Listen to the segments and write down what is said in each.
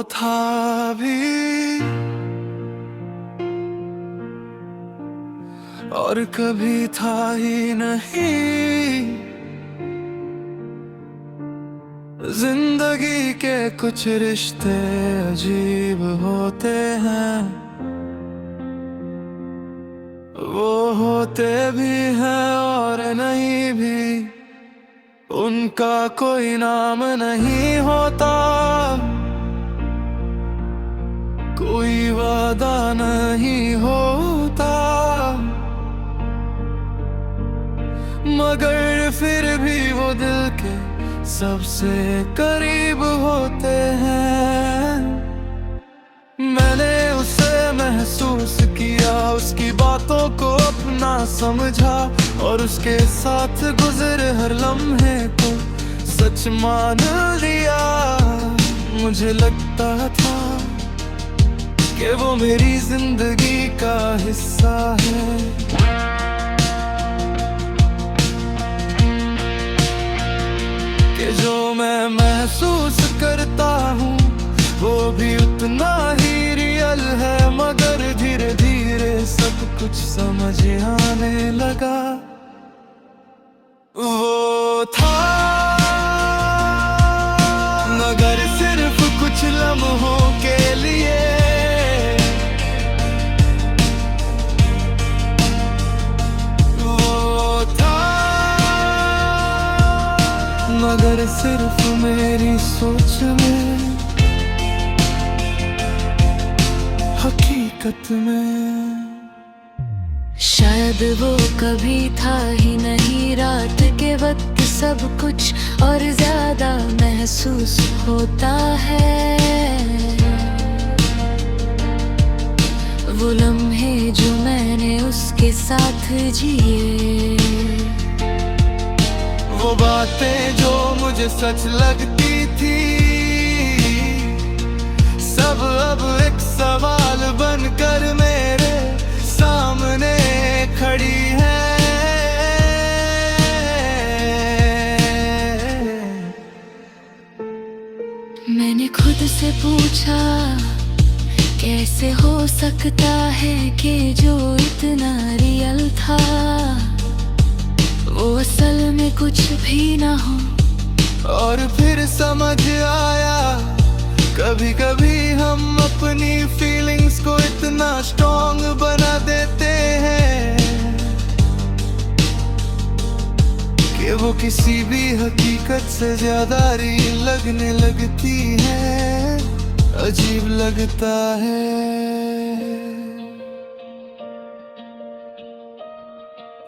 था भी और कभी था ही नहीं। जिंदगी के कुछ रिश्ते अजीब होते हैं, वो होते भी हैं और नहीं भी। उनका कोई नाम नहीं होता, कोई वादा नहीं होता, मगर फिर भी वो दिल के सबसे करीब होते हैं। मैंने उसे महसूस किया, उसकी बातों को अपना समझा और उसके साथ गुजरे हर लम्हे को सच मान लिया। मुझे लगता था कि वो मेरी जिंदगी का हिस्सा है, कि जो मैं महसूस करता हूँ वो भी उतना ही रियल है। मगर धीरे धीरे सब कुछ समझ आने लगा। वो था मगर सिर्फ कुछ लम्हों के लिए, वो था मगर सिर्फ मेरी सोच में, हकीकत में शायद वो कभी था ही नहीं। रात के वक्त सब कुछ और ज्यादा महसूस होता है। वो लम्हे जो मैंने उसके साथ जिए, वो बातें जो मुझे सच लगती थी, सब अब एक सवाल बनकर मेरे सामने खड़ी है। मैंने खुद से पूछा कैसे हो सकता है कि जो इतना रियल था वो असल में कुछ भी ना हो। और फिर समझ आया कभी कभी हम अपनी फीलिंग्स को इतना स्ट्रॉन्ग बना देते हैं कि वो किसी भी हकीकत से ज्यादा रियल लगने लगती है। अजीब लगता है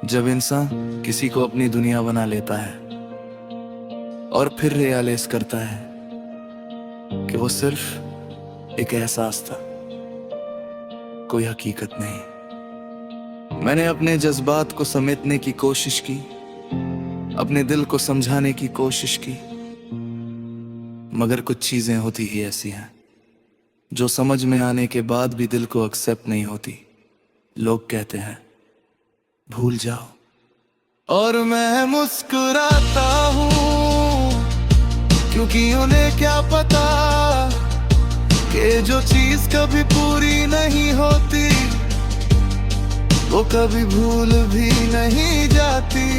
जब इंसान किसी को अपनी दुनिया बना लेता है और फिर रियलाइज करता है कि वो सिर्फ एक एहसास था, कोई हकीकत नहीं। मैंने अपने जज्बात को समेटने की कोशिश की, अपने दिल को समझाने की कोशिश की, मगर कुछ चीजें होती ही ऐसी हैं जो समझ में आने के बाद भी दिल को एक्सेप्ट नहीं होती। लोग कहते हैं भूल जाओ, और मैं मुस्कुराता हूँ क्योंकि उन्हें क्या पता कि जो चीज कभी पूरी नहीं होती वो कभी भूल भी नहीं जाती।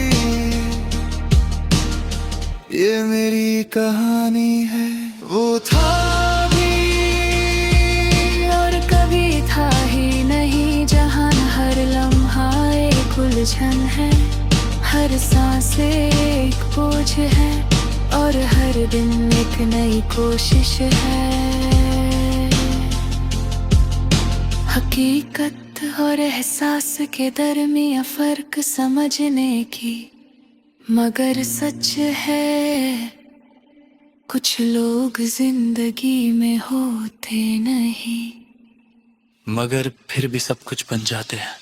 ये मेरी कहानी है। वो था भी और कभी था ही नहीं, जहां हर लम्हा एक उलझन है, हर सांस एक बोझ है और हर दिन एक नई कोशिश है। हकीकत और एहसास के दरमियां फर्क समझने की, मगर सच है कुछ लोग जिंदगी में होते नहीं, मगर फिर भी सब कुछ बन जाते हैं।